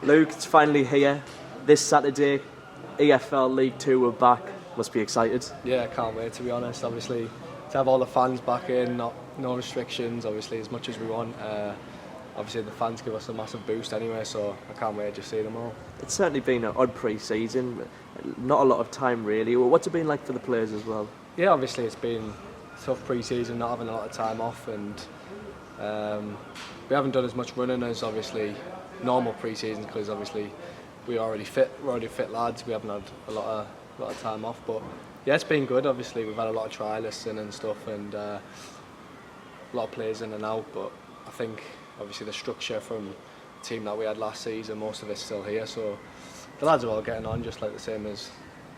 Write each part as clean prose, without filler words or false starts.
Luke, it's finally here. This Saturday, EFL League 2 are back. Must be excited. Yeah, I can't wait, to be honest. Obviously, to have all the fans back in, no restrictions, obviously, as much as we want. Obviously, the fans give us a massive boost anyway, so I can't wait to see them all. It's certainly been an odd pre-season. Not a lot of time, really. What's it been like for the players as well? Yeah, obviously, it's been a tough pre-season, not having a lot of time off, and we haven't done as much running as, obviously, normal pre-seasons, because, obviously, we're already fit lads. We haven't had a lot of time off, but yeah, it's been good. Obviously, we've had a lot of trialists in and stuff, and a lot of players in and out. But I think obviously the structure from the team that we had last season, most of it's still here. So the lads are all getting on just like the same as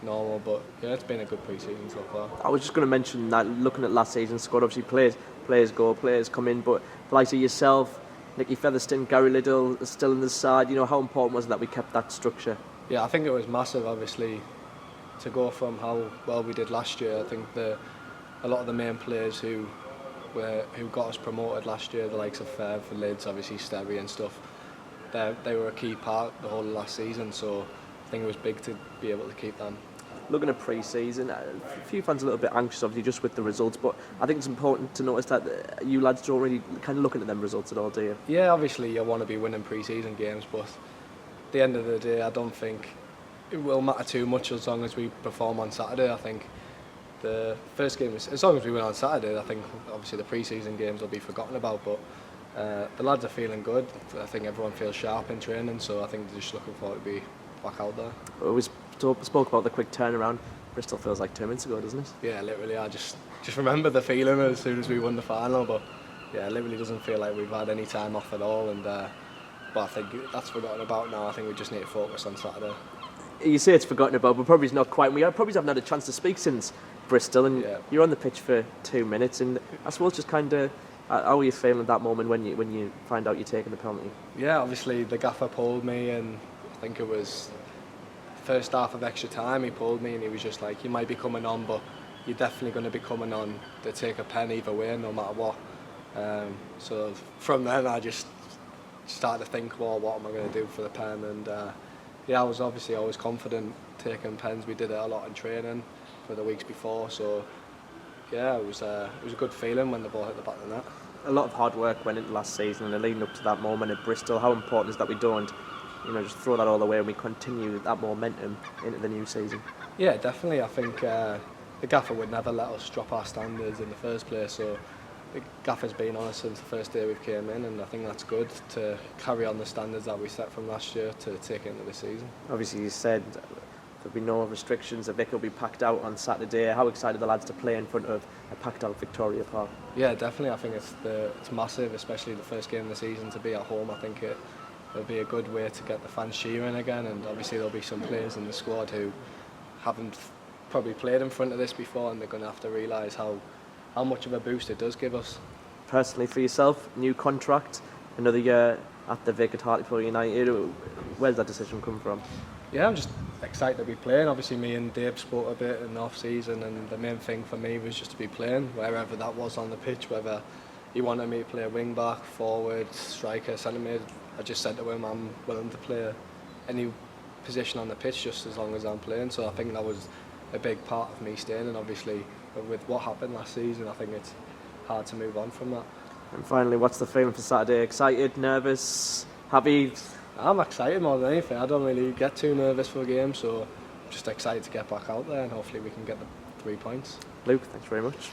normal. But yeah, it's been a good pre-season so far. I was just going to mention that looking at last season's squad, obviously players go, players come in, but the likes of yourself, Nicky Featherstone, Gary Liddell are still in the side. You know, how important was it that we kept that structure? Yeah, I think it was massive, obviously, to go from how well we did last year. I think a lot of the main players who got us promoted last year, the likes of Fev, Lids, obviously Stevie and stuff, they were a key part the whole of last season, so I think it was big to be able to keep them. Looking at pre-season, a few fans are a little bit anxious, obviously, just with the results, but I think it's important to notice that you lads don't really kind of look at them results at all, do you? Yeah, obviously you want to be winning pre-season games, but at the end of the day, I don't think it will matter too much as long as we perform on Saturday. I think the first game, as long as we win on Saturday, I think obviously the pre-season games will be forgotten about, but the lads are feeling good. I think everyone feels sharp in training, so I think they're just looking forward to be back out there. We spoke about the quick turnaround. Bristol feels like 2 minutes ago, doesn't it? Yeah, literally. I just remember the feeling as soon as we won the final, but yeah, it literally doesn't feel like we've had any time off at all, and but I think that's forgotten about now. I think we just need to focus on Saturday. You say it's forgotten about, but probably not quite. We probably haven't had a chance to speak since Bristol, and you're on the pitch for 2 minutes, and I suppose just kind of, how are you feeling at that moment when you find out you're taking the penalty? Yeah, obviously the gaffer pulled me, and I think it was first half of extra time he pulled me, and he was just like, you might be coming on, but you're definitely going to be coming on to take a pen either way, no matter what. So from then I just started to think, well, what am I going to do for the pen? And I was obviously always confident taking pens. We did it a lot in training for the weeks before, so yeah, it was a good feeling when the ball hit the back of the net. A lot of hard work went into last season, and leading up to that moment at Bristol. How important is that we don't, just throw that all away and we continue that momentum into the new season? Yeah, definitely. I think the gaffer would never let us drop our standards in the first place, so the gaffer's been on us since the first day we came in, and I think that's good to carry on the standards that we set from last year to take into this season. Obviously you said there'll be no restrictions, the Vic will be packed out on Saturday. How excited are the lads to play in front of a packed out Victoria Park? Yeah, definitely. I think it's massive, especially the first game of the season, to be at home. I think it'll be a good way to get the fans cheering again, and obviously there'll be some players in the squad who haven't probably played in front of this before, and they're going to have to realise how much of a boost it does give us. Personally, for yourself, new contract, another year at the Vic at Hartlepool United. Where's that decision come from? Yeah, I'm just excited to be playing. Obviously, me and Dave spoke a bit in the off-season, and the main thing for me was just to be playing, wherever that was on the pitch, whether he wanted me to play wing-back, forward, striker, centre-mid. I just said to him I'm willing to play any position on the pitch just as long as I'm playing, so I think that was a big part of me staying, and obviously with what happened last season, I think it's hard to move on from that. And finally, what's the feeling for Saturday? Excited, nervous, happy? I'm excited more than anything. I don't really get too nervous for a game, so I'm just excited to get back out there, and hopefully we can get the 3 points. Luke, thanks very much.